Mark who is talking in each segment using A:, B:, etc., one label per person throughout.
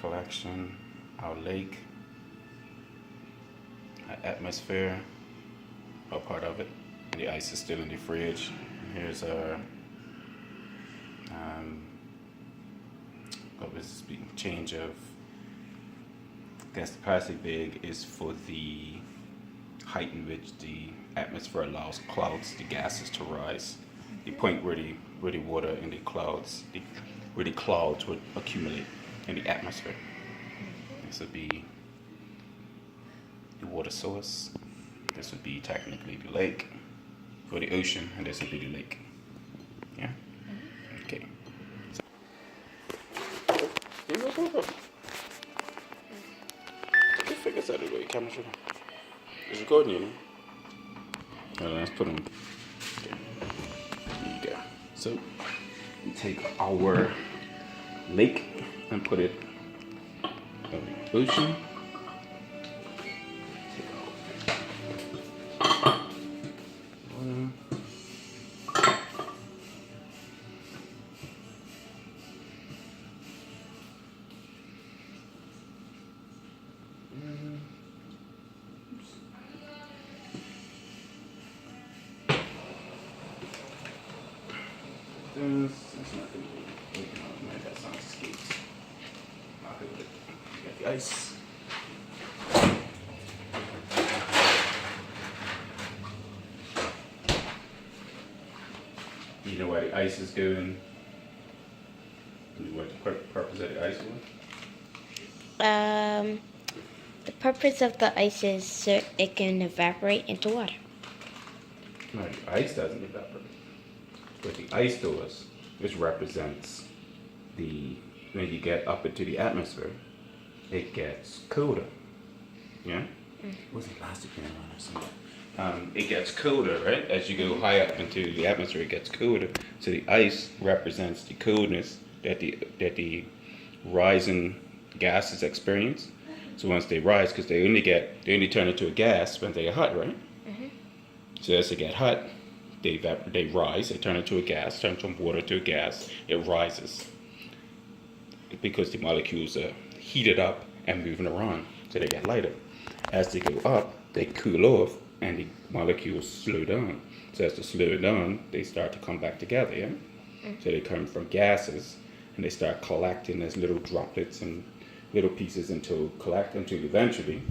A: collection, our lake, our atmosphere, or part of it. And the ice is still in the fridge. And here's our what was this change of, I guess the plastic bag is for the height in which the atmosphere allows clouds, the gases to rise. The point where the water in the clouds, where the clouds would accumulate in the atmosphere. This would be the water source. This would be technically the lake, or the ocean, and this would be the lake. Yeah? Okay. So, get your fingers out of the way, camera should. It's recording, you know? Well, let's put them. Okay. There you go. So, we take our lake and put it on the ocean. It's not going to be that sound escapes. Got the ice. You know why the ice is going? What the purpose of the ice was?
B: The purpose of the ice is so it can evaporate into water.
A: No, the ice doesn't evaporate. What the ice does, which represents when you get up into the atmosphere, it gets colder. Yeah? What's the plastic in or something? It gets colder, right? As you go high up into the atmosphere, it gets colder. So the ice represents the coldness that the rising gases experience. So once they rise, because they only turn into a gas when they get hot, right? So as they get hot, they rise, they turn into a gas, turn from water to a gas, it rises. Because the molecules are heated up and moving around, so they get lighter. As they go up, they cool off, and the molecules slow down. So as they slow down, they start to come back together, yeah? So they come from gases, and they start collecting as little droplets and little pieces until eventually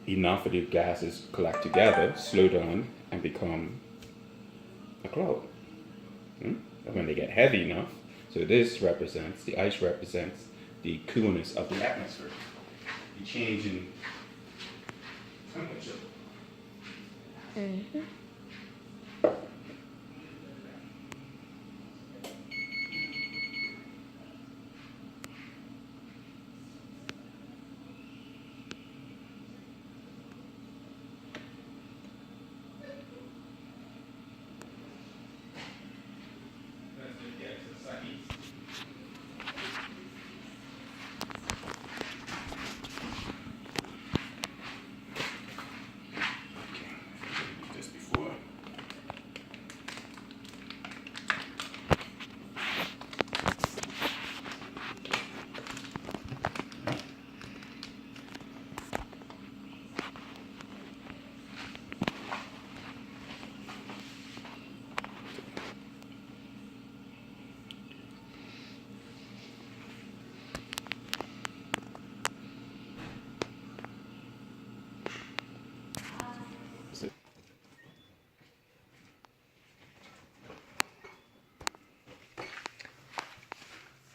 A: enough of the gases collect together, slow down, and become a cloud. And when they get heavy enough, so the ice represents the coolness of the atmosphere. The change in temperature.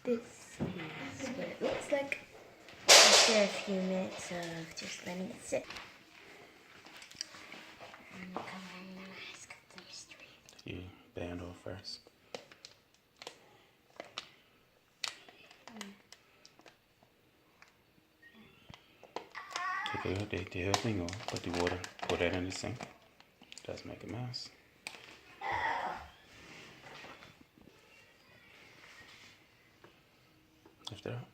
B: This is what it looks like after a few minutes of just letting it sit. I'm covering the mask of the street.
A: You band off first. Take the whole thing off, put the water, pour that in the sink. Does make a mess. Lift it up.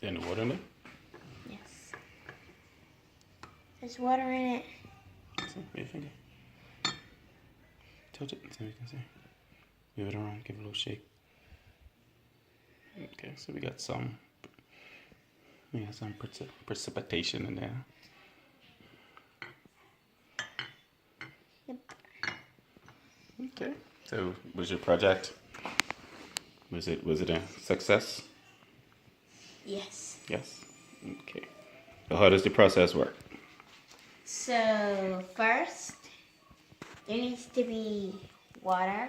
A: Then the water in it?
B: Yes. There's water in it.
A: See, with your finger. Tilt it so you can see. Move it around, give it a little shake. Okay, so we got some We have some precipitation in there.
B: Yep.
A: Okay. So, was your project? Was it a success?
B: Yes.
A: Yes. Okay. So how does the process work?
B: So first, there needs to be water.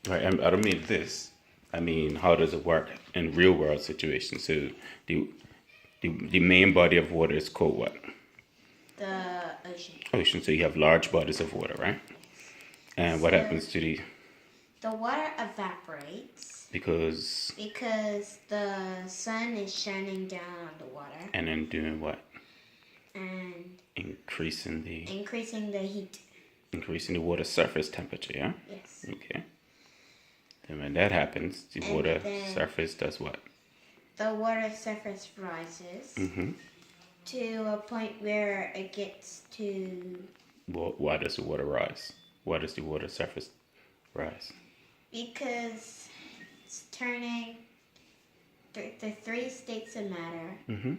A: Right. I don't mean this. I mean, how does it work in real world situations? So, the main body of water is called what?
B: The ocean.
A: Ocean. So you have large bodies of water, right? And what
B: So-
A: happens to
B: The water evaporates
A: because
B: the sun is shining down on the water
A: and then doing what?
B: and
A: Increasing
B: increasing
A: the
B: the heat.
A: water surface temperature, yeah?
B: Yes.
A: Okay. And when that happens, the
B: And
A: water
B: then-
A: surface does what?
B: The water surface rises
A: Mm-hmm.
B: to a point where it gets to,
A: Why does the water rise? Why does the water surface rise?
B: because it's turning the three states of matter.
A: Mm-hmm.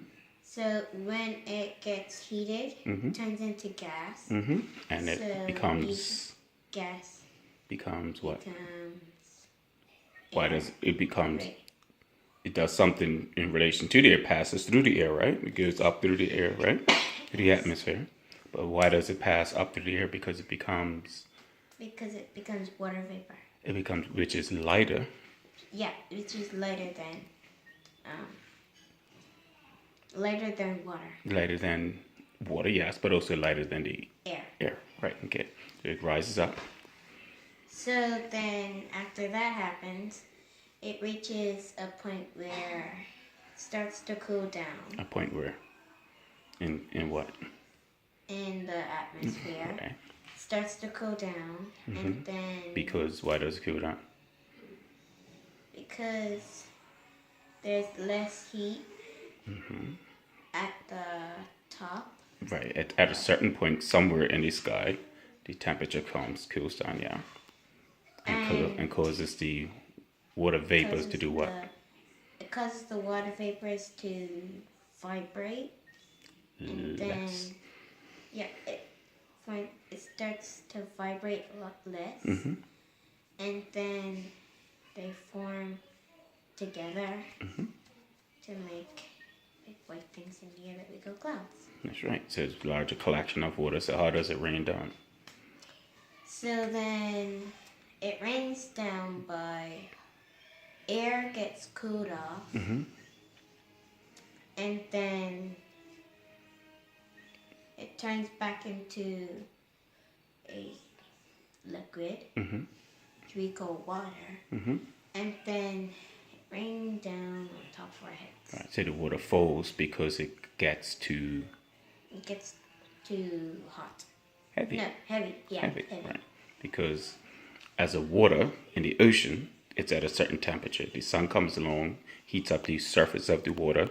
B: So when it gets heated,
A: Mhm.
B: it turns into gas.
A: Mm-hmm. And it
B: So
A: becomes
B: Gas
A: what?
B: becomes
A: Why
B: air.
A: does it becomes?
B: Right.
A: It does something in relation to the air. It passes through the air, right? It goes up through the air, right? To the atmosphere. But why does it pass up through the air? Because it becomes
B: water vapor.
A: which is lighter.
B: Yeah, which is lighter than water.
A: Lighter than water, yes, but also lighter than the
B: Air.
A: air, right? Okay. So it rises up.
B: So then after that happens, it reaches a point where it starts to cool down
A: A point where, in what?
B: in the atmosphere.
A: Right.
B: Starts to cool down and then
A: Because why does it cool down?
B: because there's less heat at the top.
A: Right. At a certain point, somewhere in the sky, the temperature cools down, yeah, and causes the water vapors to do what?
B: It causes the water vapors to vibrate, and then
A: Less.
B: it starts to vibrate a lot less,
A: Mm-hmm.
B: and then they form together to make big white things in the air that we call clouds.
A: That's right. So it's a larger collection of water. So how does it rain down?
B: So then it rains down by air gets cooled off,
A: Mm-hmm.
B: and then it turns back into a liquid,
A: Mm-hmm.
B: which we call water,
A: Mm-hmm.
B: and then it rains down on top of our heads.
A: Right. So the water falls because it gets too
B: It gets too hot.
A: heavy.
B: No, heavy. Yeah, heavy.
A: Right. Because as a water in the ocean, it's at a certain temperature. The sun comes along, heats up the surface of the water,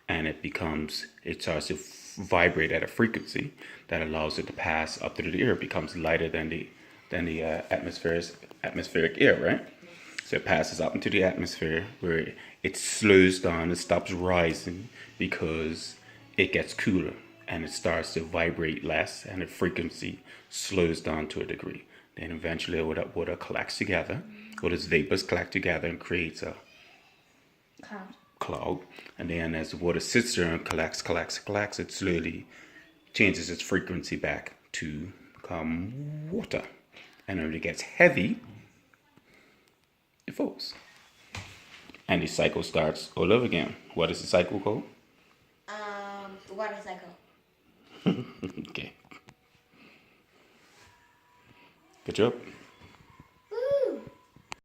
A: and it starts to vibrate at a frequency that allows it to pass up through the air. It becomes lighter than the atmospheric air, right? So it passes up into the atmosphere where it slows down, it stops rising because it gets cooler and it starts to vibrate less and the frequency slows down to a degree. Then eventually water collects together, or its vapors collect together and creates a cloud. And then as the water sits there and collects, it slowly changes its frequency back to become water. And when it gets heavy, it falls. And the cycle starts all over again. What is the cycle called?
B: The water cycle.
A: Okay. Good job.